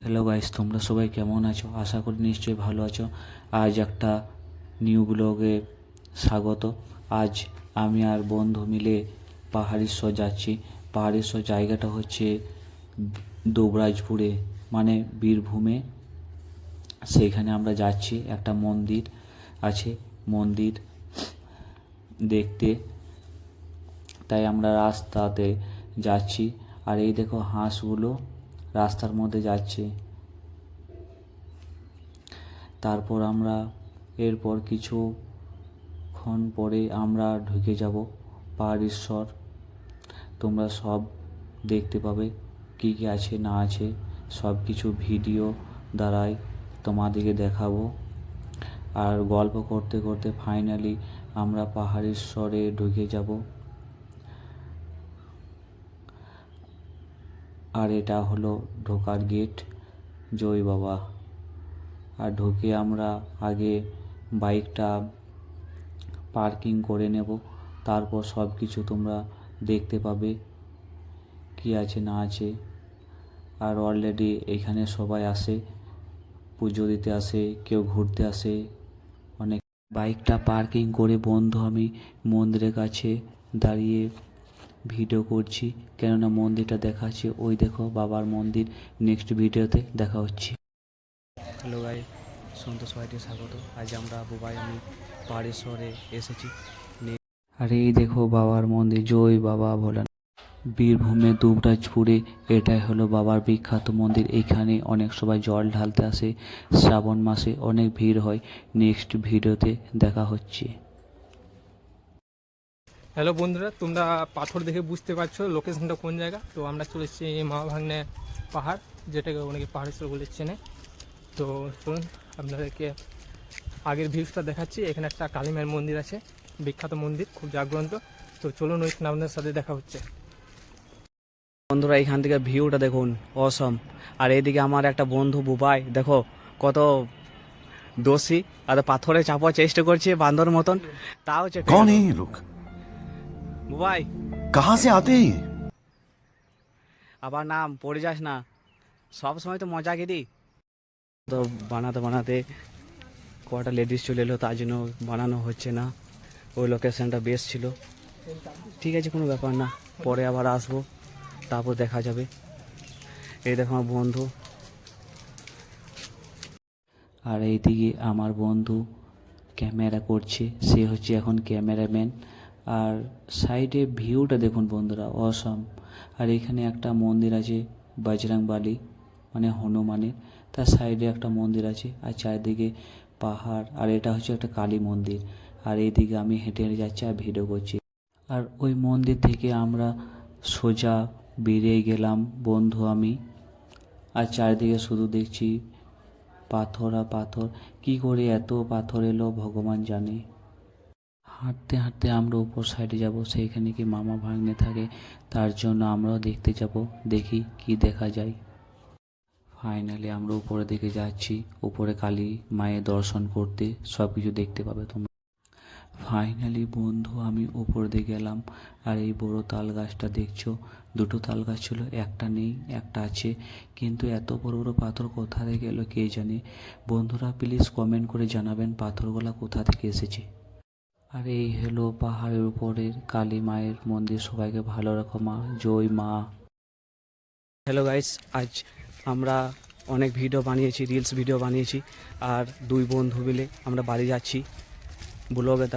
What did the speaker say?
Hello guys, তোমরা সবাই কেমন আছো? আশা করি নিশ্চয়ই ভালো আছো। আজ একটা নিউ ব্লগে স্বাগত। আজ আমি আর বন্ধু মিলে পাহাড়েশ্বর যাচ্ছি। পাহাড়েশ্বর জায়গাটা হচ্ছে দুবরাজপুরে, মানে বীরভূমে। সেইখানে আমরা যাচ্ছি, একটা মন্দির আছে, মন্দির দেখতে। তাই আমরা রাস্তাতে যাচ্ছি। আর এই দেখো, হাঁসগুলো রাস্তার মধ্যে যাচ্ছে। তারপর আমরা এরপর কিছুক্ষণ পরে আমরা ঢুকে যাব পাহাড়েশ্বর। তোমরা সব দেখতে পাবে, কী কী আছে না আছে সব কিছু ভিডিও দ্বারাই তোমাদেরকে দেখাবো। আর গল্প করতে করতে ফাইনালি আমরা পাহাড়েশ্বরে ঢুকে যাব। আর এটা হলো ঢোকার গেট, জয় বাবা। আর ঢুকে আমরা আগে বাইকটা পার্কিং করে নেব, তারপর সব কিছু তোমরা দেখতে পাবে কি আছে না আছে। আর অলরেডি এখানে সবাই আসে, পুজো দিতে আসে, কেউ ঘুরতে আসে অনেক। বাইকটা পার্কিং করে বন্ধু আমি মন্দিরের কাছে দাঁড়িয়ে ভিডিও করছি, কেননা মন্দিরটা দেখাচ্ছে। ওই দেখো বাবার মন্দির। নেক্সট ভিডিওতে দেখা হচ্ছে। হ্যালো গাই, সন্তোষ ভাইকে স্বাগত। আজ আমরা বুবাই আমি পাহাড়েশ্বরে এসেছি। আর এই দেখো বাবার মন্দির, জয় বাবা ভোলানাথ। বীরভূমে দুবরাজপুরে এটাই হলো বাবার বিখ্যাত মন্দির। এইখানে অনেক সবাই জল ঢালতে আসে, শ্রাবণ মাসে অনেক ভিড় হয়। নেক্সট ভিডিওতে দেখা হচ্ছে। হ্যালো বন্ধুরা, তোমরা পাথর দেখে বুঝতে পারছো লোকেশনটা কোন জায়গা। তো আমরা চলে এসেছি মা ভাগ্নে পাহাড়, যেটাকে অনেকে পাহাড়েশ্বর বলে চেনে। তো চলুন আপনাদেরকে আগের ভিউজটা দেখাচ্ছি। এখানে একটা কালী মায়ের মন্দির আছে, বিখ্যাত মন্দির, খুব জাগ্রন্ত। তো চলুন ওইখানে আপনাদের সাথে দেখা হচ্ছে। বন্ধুরা এখান থেকে ভিউটা দেখুন, অসম। আর এইদিকে আমার একটা বন্ধু বুবাই, দেখো কত দোষী, আর পাথরে চাপার চেষ্টা করছে বান্দর মতন, তাও চেপে कौन গেল। है ये लोग? বুবাই कहाँ से आते हैं ये? আবার নাম পড়ে যাস না, সব সময় তো মজা গিরি। তো বানাতে বানাতে কটা লেডিস চলে এলো, তার জন্য বানানো হচ্ছে না। ওই লোকেশনটা বেশ ছিল। ঠিক আছে, কোনো ব্যাপার না, পরে আবার আসবো, তারপর দেখা যাবে। এই দেখো আমার বন্ধু, আর এইদিকে আমার বন্ধু ক্যামেরা করছে, সে হচ্ছে এখন ক্যামেরাম্যান। আর সাইডে ভিউটা দেখুন বন্ধুরা, অসম। আর এখানে একটা মন্দির আছে বজরংবলী, মানে হনুমানের, তার সাইডে একটা মন্দির আছে। আর চারিদিকে পাহাড়। আর এটা হচ্ছে একটা কালী মন্দির। আর এইদিকে আমি হেঁটে হেঁটে যাচ্ছি আর ভিডিও করছি। আর ওই মন্দির থেকে আমরা সোজা বেরিয়ে গেলাম বন্ধু আমি। আর চারিদিকে শুধু দেখছি পাথর আর পাথর। কি করে এত পাথর এলো ভগবান জানে। হাঁটতে হাঁটতে আমরা উপর সাইডে যাব, সেইখানে কি মামা ভাগ্নে থাকে, তার জন্য আমরাও দেখতে যাব, দেখি কি দেখা যায়। ফাইনালি আমরা উপরের দিকে যাচ্ছি, উপরে কালী মায়ের দর্শন করতে, সব কিছু দেখতে পাবে তোমরা। ফাইনালি বন্ধু আমি উপর দিয়ে গেলাম। আর এই বড় তাল গাছটা দেখছো, দুটো তাল গাছ ছিল, একটা নেই, একটা আছে। কিন্তু এত বড় বড় পাথর কোথা থেকে এলো কে জানে। বন্ধুরা প্লিজ কমেন্ট করে জানাবেন পাথরগুলা কোথা থেকে এসেছে। আর এই হলো পাহাড়ের উপরের কালী মায়ের মন্দির। সবাইকে ভালো রাখো মা, জয় মা। হ্যালো গাইস, আজ আমরা অনেক ভিডিও বানিয়েছি, রিলস ভিডিও বানিয়েছি। আর দুই বন্ধু মিলে আমরা বাড়ি যাচ্ছি। ব্লগে